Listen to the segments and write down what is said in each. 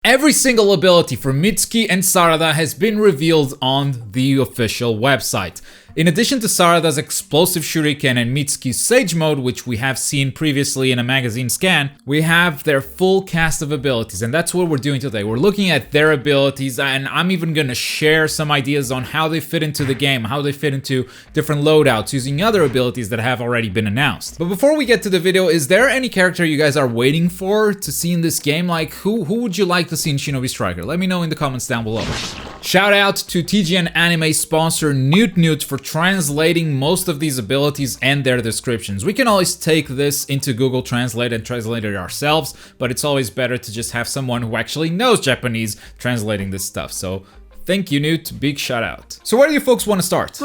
Every single ability for Mitsuki and Sarada has been revealed on the official website. In addition to Sarada's explosive Shuriken and Mitsuki's Sage Mode, which we have seen previously in a magazine scan, we have their full cast of abilities, and that's what we're doing today. We're looking at their abilities, and I'm even gonna share some ideas on how they fit into the game, how they fit into different loadouts, using other abilities that have already been announced. But before we get to the video, is there any character you guys are waiting for to see in this game? Like, who would you like to see in Shinobi Striker? Let me know in the comments down below. Shout out to TGN Anime sponsor Newt for translating most of these abilities and their descriptions. We can always take this into Google Translate and translate it ourselves, but it's always better to just have someone who actually knows Japanese translating this stuff. So thank you, Newt. Big shout out. So where do you folks want to start?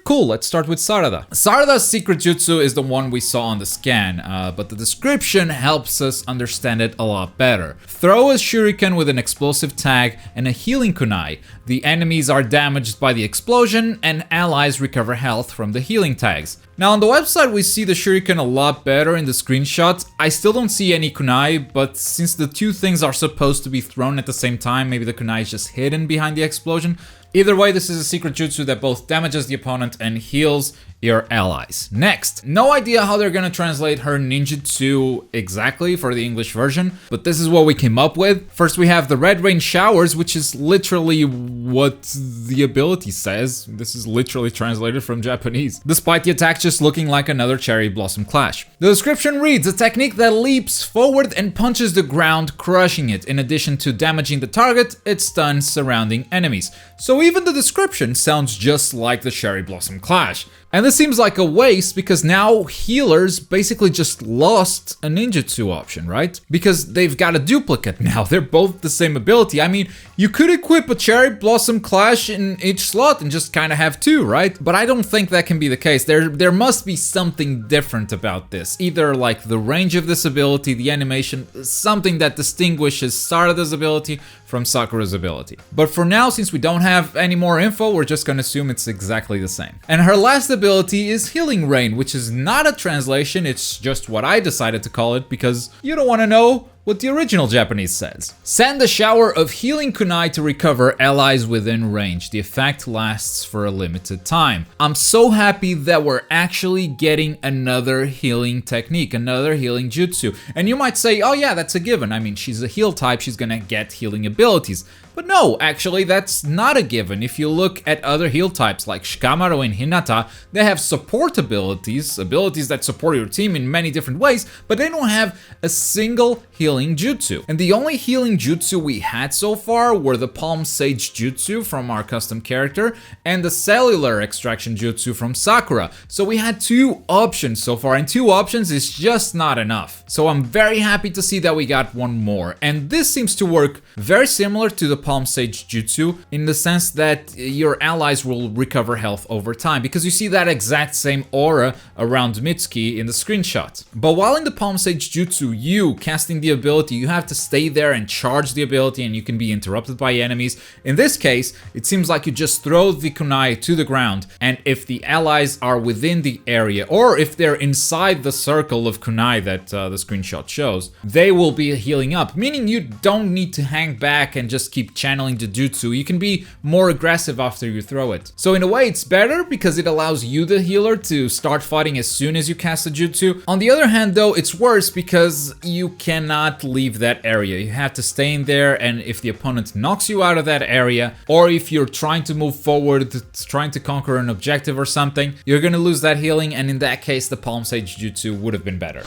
Cool, let's start with Sarada. Sarada's secret jutsu is the one we saw on the scan, but the description helps us understand it a lot better. Throw a shuriken with an explosive tag and a healing kunai. The enemies are damaged by the explosion and allies recover health from the healing tags. Now on the website we see the shuriken a lot better in the screenshots. I still don't see any kunai, but since the two things are supposed to be thrown at the same time, maybe the kunai is just hidden behind the explosion. Either way, this is a secret jutsu that both damages the opponent and heals your allies. Next, no idea how they're gonna translate her ninjutsu exactly for the English version, but this is what we came up with. First, we have the red rain showers, which is literally what the ability says. This is literally translated from Japanese, despite the attack just looking like another cherry blossom clash. The description reads, a technique that leaps forward and punches the ground, crushing it. In addition to damaging the target, it stuns surrounding enemies. So even the description sounds just like the cherry blossom clash. And this seems like a waste because now healers basically just lost a ninjutsu option, right? Because they've got a duplicate now. They're both the same ability. I mean, you could equip a cherry blossom clash in each slot and just kind of have two, right? But I don't think that can be the case. There must be something different about this. Either like the range of this ability, the animation, something that distinguishes Sarada's ability from Sakura's ability. But for now, since we don't have any more info, we're just gonna assume it's exactly the same. And her last ability is Healing Rain, which is not a translation, it's just what I decided to call it because you don't want to know what the original Japanese says. Send a shower of healing kunai to recover allies within range. The effect lasts for a limited time. I'm so happy that we're actually getting another healing technique, another healing jutsu. And you might say, oh yeah, that's a given. I mean, she's a heal type, she's gonna get healing abilities. But no, actually, that's not a given. If you look at other heal types like Shikamaru and Hinata, they have support abilities that support your team in many different ways, but they don't have a single healing jutsu. And the only healing jutsu we had so far were the Palm Sage Jutsu from our custom character and the Cellular Extraction Jutsu from Sakura. So we had two options so far, and two options is just not enough. So I'm very happy to see that we got one more. And this seems to work very similar to the Palm Sage Jutsu in the sense that your allies will recover health over time, because you see that exact same aura around Mitsuki in the screenshot. But while in the Palm Sage Jutsu, you casting the ability, you have to stay there and charge the ability and you can be interrupted by enemies. In this case, it seems like you just throw the kunai to the ground, and if the allies are within the area or if they're inside the circle of kunai that the screenshot shows, they will be healing up, meaning you don't need to hang back and just keep channeling the jutsu. You can be more aggressive after you throw it. So in a way it's better because it allows you, the healer, to start fighting as soon as you cast a jutsu. On the other hand though, it's worse because you cannot leave that area. You have to stay in there, and if the opponent knocks you out of that area, or if you're trying to move forward, trying to conquer an objective or something, you're gonna lose that healing, and in that case the Palm Sage Jutsu would have been better.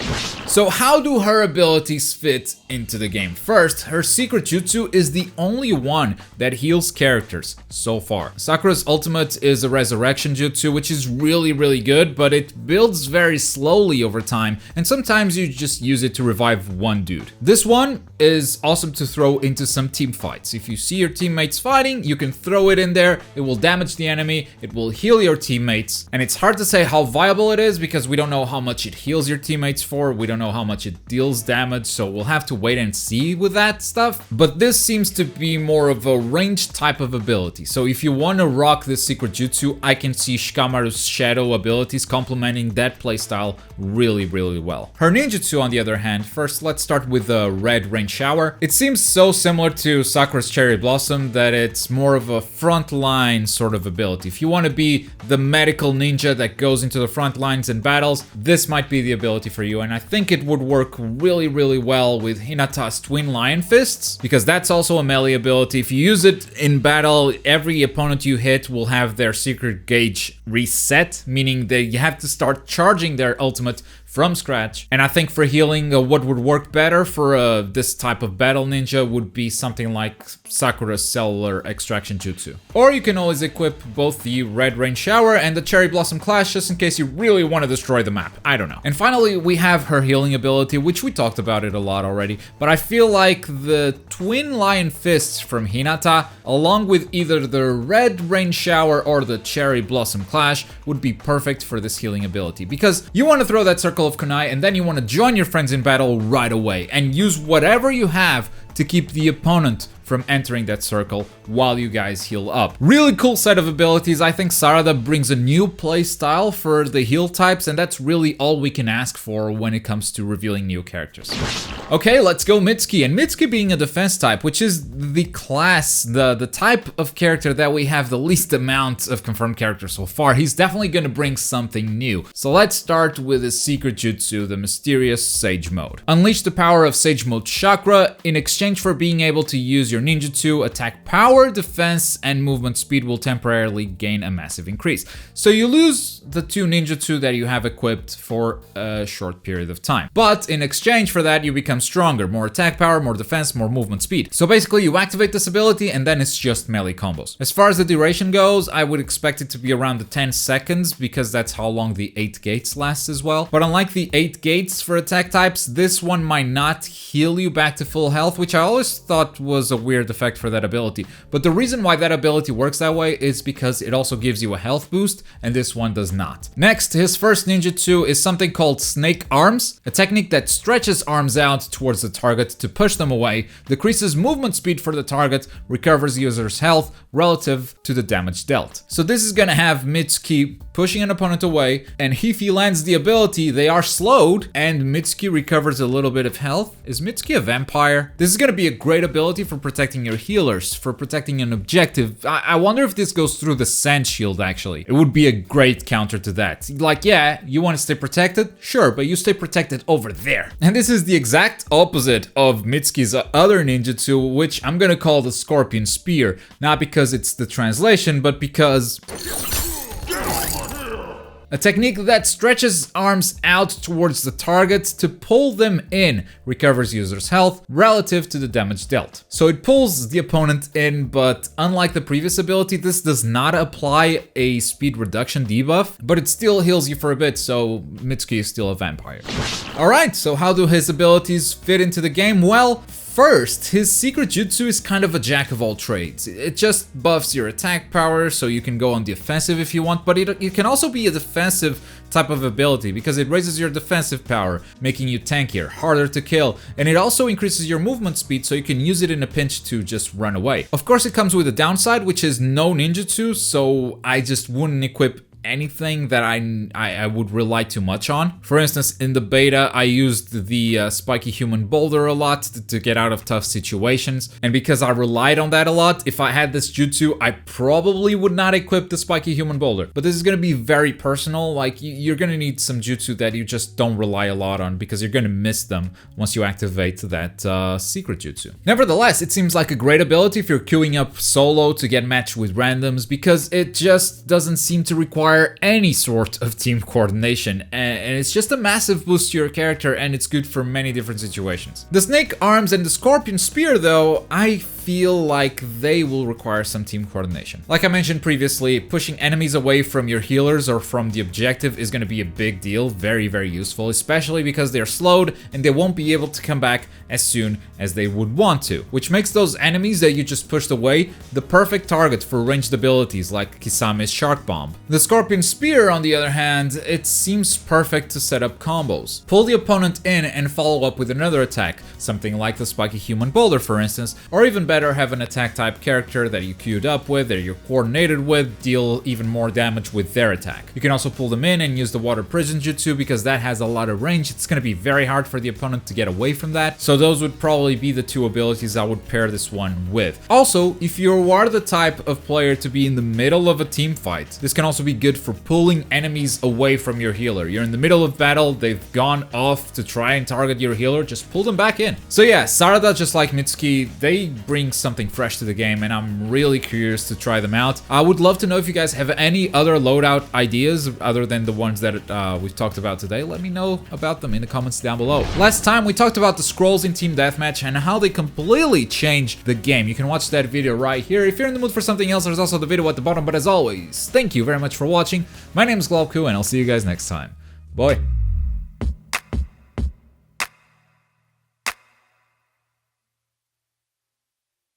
So how do her abilities fit into the game? First, her secret jutsu is the only one that heals characters so far. Sakura's ultimate is a resurrection jutsu, which is really good, but it builds very slowly over time, and sometimes you just use it to revive one dude. This one is awesome to throw into some team fights. If you see your teammates fighting, you can throw it in there, it will damage the enemy, it will heal your teammates, and it's hard to say how viable it is because we don't know how much it heals your teammates for, we don't know how much it deals damage, so we'll have to wait and see with that stuff. But this seems to be more of a ranged type of ability. So if you want to rock this secret jutsu, I can see Shikamaru's shadow abilities complementing that playstyle really well. Her ninjutsu, on the other hand, first let's start with the red rain shower. It seems so similar to Sakura's cherry blossom that it's more of a frontline sort of ability. If you want to be the medical ninja that goes into the front lines in battles, this might be the ability for you, and I think it would work really well with Hinata's twin lion fists, because that's also a melee ability. If you use it in battle, every opponent you hit will have their secret gauge reset, meaning that you have to start charging their ultimate from scratch. And I think for healing, what would work better for this type of battle ninja would be something like Sakura's cellular extraction jutsu. Or you can always equip both the red rain shower and the cherry blossom clash just in case you really want to destroy the map. I don't know. And finally, we have her healing ability, which we talked about it a lot already, but I feel like the twin lion fists from Hinata, along with either the red rain shower or the cherry blossom clash, would be perfect for this healing ability, because you want to throw that circle of kunai and then you want to join your friends in battle right away and use whatever you have to keep the opponent from entering that circle while you guys heal up. Really cool set of abilities. I think Sarada brings a new play style for the heal types, and that's really all we can ask for when it comes to revealing new characters. Okay, let's go Mitsuki. And Mitsuki being a defense type, which is the class, the type of character that we have the least amount of confirmed characters so far, he's definitely gonna bring something new. So let's start with his secret jutsu, the mysterious Sage Mode. Unleash the power of Sage Mode chakra. In exchange for being able to use your ninjutsu, attack power, defense, and movement speed will temporarily gain a massive increase. So you lose the 2 ninjutsu that you have equipped for a short period of time. But in exchange for that, you become stronger. More attack power, more defense, more movement speed. So basically, you activate this ability and then it's just melee combos. As far as the duration goes, I would expect it to be around the 10 seconds because that's how long the 8 gates last as well. But unlike the 8 gates for attack types, this one might not heal you back to full health, which I always thought was a weird effect for that ability. But the reason why that ability works that way is because it also gives you a health boost, and this one does not. Next, his first ninjutsu is something called Snake Arms, a technique that stretches arms out towards the target to push them away, decreases movement speed for the target, recovers user's health relative to the damage dealt. So this is gonna have Mitsuki pushing an opponent away, and if he lands the ability, they are slowed, and Mitsuki recovers a little bit of health. Is Mitsuki a vampire? This is gonna be a great ability for protecting your healers, for protecting an objective. I wonder if this goes through the Sand Shield, actually. It would be a great counter to that. Like, yeah, you want to stay protected? Sure, but you stay protected over there. And this is the exact opposite of Mitsuki's other ninjutsu, which I'm gonna call the Scorpion Spear. Not because it's the translation, but because a technique that stretches arms out towards the target to pull them in, recovers user's health relative to the damage dealt. So it pulls the opponent in, but unlike the previous ability, this does not apply a speed reduction debuff, but it still heals you for a bit, so Mitsuki is still a vampire. Alright, so how do his abilities fit into the game? Well, first, his secret jutsu is kind of a jack of all trades. It just buffs your attack power, so you can go on the offensive if you want, but it can also be a defensive type of ability because it raises your defensive power, making you tankier, harder to kill, and it also increases your movement speed so you can use it in a pinch to just run away. Of course, it comes with a downside, which is no ninjutsu, so I just wouldn't equip anything that I would rely too much on. For instance, in the beta, I used the spiky human boulder a lot to get out of tough situations. And because I relied on that a lot, if I had this jutsu, I probably would not equip the spiky human boulder. But this is going to be very personal. Like, you're going to need some jutsu that you just don't rely a lot on because you're going to miss them once you activate that secret jutsu. Nevertheless, it seems like a great ability if you're queuing up solo to get matched with randoms because it just doesn't seem to require any sort of team coordination, and it's just a massive boost to your character, and it's good for many different situations. The Snake Arms and the Scorpion Spear, though, I feel like they will require some team coordination. Like I mentioned previously, pushing enemies away from your healers or from the objective is going to be a big deal, very useful, especially because they're slowed and they won't be able to come back as soon as they would want to, which makes those enemies that you just pushed away the perfect target for ranged abilities like Kisame's Shark Bomb. The Scorpion Spear, on the other hand, it seems perfect to set up combos. Pull the opponent in and follow up with another attack, something like the Spiky Human Boulder for instance, or even better have an attack type character that you queued up with, that you're coordinated with, deal even more damage with their attack. You can also pull them in and use the water prison jutsu because that has a lot of range. It's gonna be very hard for the opponent to get away from that. So those would probably be the two abilities I would pair this one with. Also, if you are the type of player to be in the middle of a team fight, this can also be good for pulling enemies away from your healer. You're in the middle of battle, they've gone off to try and target your healer, just pull them back in. So yeah, Sarada, just like Mitsuki, they bring something fresh to the game and I'm really curious to try them out. I would love to know if you guys have any other loadout ideas other than the ones that we've talked about today. Let me know about them in the comments down below. Last time we talked about the scrolls in Team Deathmatch and how they completely changed the game. You can watch that video right here. If you're in the mood for something else, there's also the video at the bottom, but as always, thank you very much for watching. My name is Globku and I'll see you guys next time. Bye.